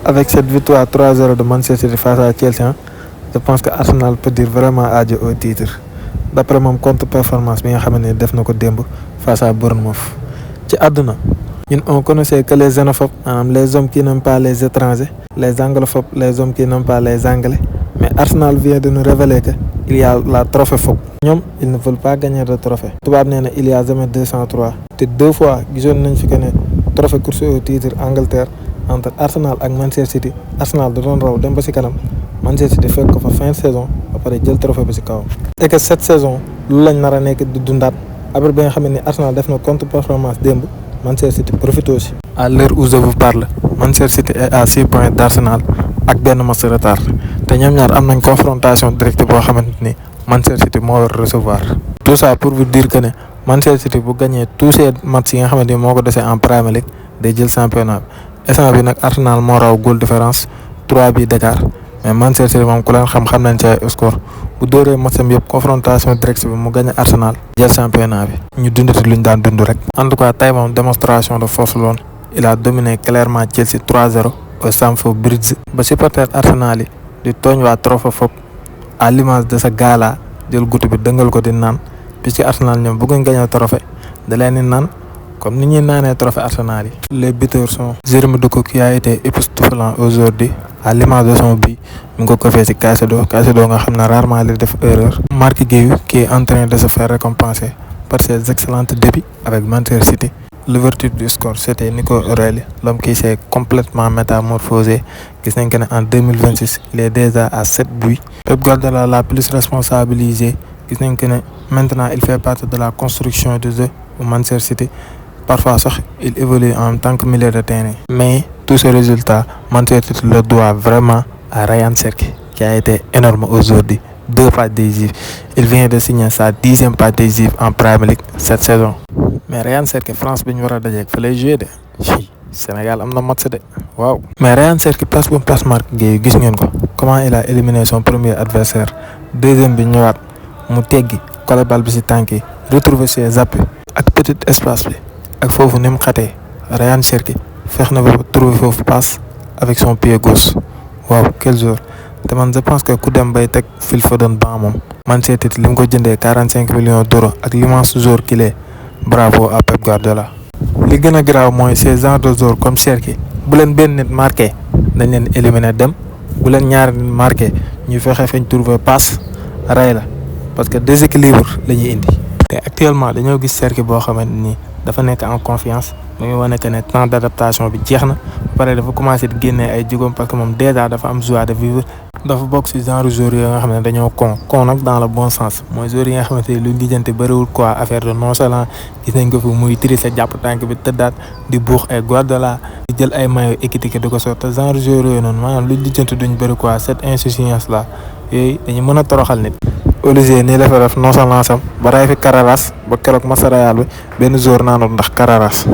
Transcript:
avec cette victoire 3-0 de Manchester City face à Chelsea, je pense que Arsenal peut dire vraiment adieu au titre. D'après mon contre-performance bi nga xam ne def na ko démb face à Bournemouth. Ci àdduna ñun on connaissait que les xénophobes, les hommes qui n'aiment pas les étrangers, les anglophobes, les hommes qui n'aiment pas les anglais. Mais Arsenal vient de nous révéler que il y a la trophée-phobe. ñoom ils ne veulent pas gagner de trophée. tubaab nee na il y a jamais 203. te 2 fois gisoon nañ fi que ne trophée course au titre Angleterre entre Arsenal ak Manchester City. Arsenal da doon raw dem ba si kanam Manchester City fekk ko fa fin de saison ba pare jël trophée bi si kawam. et que cette saison lu lañ nar a nekk di dundaat après bi nga xam ne Arsenal def na contre-performance démb Manchester City profite aussi. à l'heure où je vous parle Manchester City est à 6 points d'Arsenal ak benn match retard te ñoom ñaar am nañ confrontation directe boo xamante ni Manchester City moo war recevoir. tout ça pour vous dire que ne Manchester City bu gagné tous ces matchs yi nga xamante ni moo ko dese en Premier League day jël championnat bi instant bi nag Arsenal moo raw goal différence 3 bi d'écart mais Manchester City moom ku leen xam nañ ci ay score bu dóoree matcham yëpp confrontation directe bi mu gagné Arsenal jël championnat bi ñu dundati luñ daan dund rek. en tout cas tey moom démonstration de force loon il a dominé clairement Chelsea 3-0 au Stamford Bridge. ba supporter Arsenal yi di tooñ waa trophée-phobe à l'image de sa gala jël goutte bi dëngal ko di naan puisque Arsenal ñoom bëgguñ gagné trophée da leen di naan comme ni ñuy naanee trophée Arsenal yi. les buteurs sont Jérémy Doku qui a été époustouflant aujourd'hui à l'image de son but mu ngi ko fee ci Caicedo nga xam ne rarement li def erreur. Marc Guéhiou qui est en train de se faire récompenser par ses excellents débuts avec Manchester City. L'ouverture du score c'était Nico O'Reilly, l'homme qui s'est complètement métamorphosé. Gis nañ que ne en 2026 il est déjà à 7 buts. Pep Guardiola l'a plus responsabilisé. Gis nañ que ne maintenant il fait partie de la construction du jeu au Manchester City. Parfois sax il évolue en tant que milieu de terrain. Mais tous ces résultats Manchester City le doit vraiment à Ryan Cherki qui a été énorme aujourd'hui. 2 passes décisives. Il vient de signer sa 10e passe décisive en Premier League cette saison. mais Ryan Cherki France bi ñu war a dajeeg fa lay joué de Sénégal am na match de waaw. mais Ryan Cherki place bu place Marc Guéhiou gis ngeen ko comment il a éliminé son premier adversaire. deuxième bi ñëwaat mu teggi collé bal bi si tànk yi retrouver ses appuis ak petit espace bi ak foofu ni mu xatee Ryan Cherki fex na ba trouver foofu passe avec son pied gauche waaw quel jour. te man je pense que ku dem bay teg Phil Foden ban moom Manchester City li mu ko jëndee 45 millions d'euros ak l'immense joueur qu'il est. Bravo à Pep Guardiola. li gën a garaaw mooy ces genres de joueurs comme Cherki bu leen benn nit marqué dañ leen éliminer dem bu leen ñaari nit marqué ñu fexe fañ trouver passe rey la parce que déséquilibre la ñuy indi. te actuellement dañoo gis Cherki boo xamante ni dafa nekk en confiance mu ngi wane que ne temps d'adaptation bi jeex na ba pare dafa commencé di génnee ay jugóom parce que moom déjà dafa am joie de vivre. dafa bokk ci genre joueurs yi nga xam ne dañoo con nag dans le bon sens mooy joueurs yi nga xamante ni luñ lijjanti bëriwul quoi affaire de nonchalant gis nañ ko fi muy tricher jàpp tànk bi tëddaat di buux ay Guardiola di jël ay maillot étiqueté di ko sotti genre joueurs yooyu noonu maanaam luñ lijjanti duñ bëri quoi cette insouciance là yooyu dañu mën a toroxal nit. Olivier nii dafa def nonchalant sam ba ray fi Cararas ba keroog Masaraal bi benn joueur naanul ndax Cararas.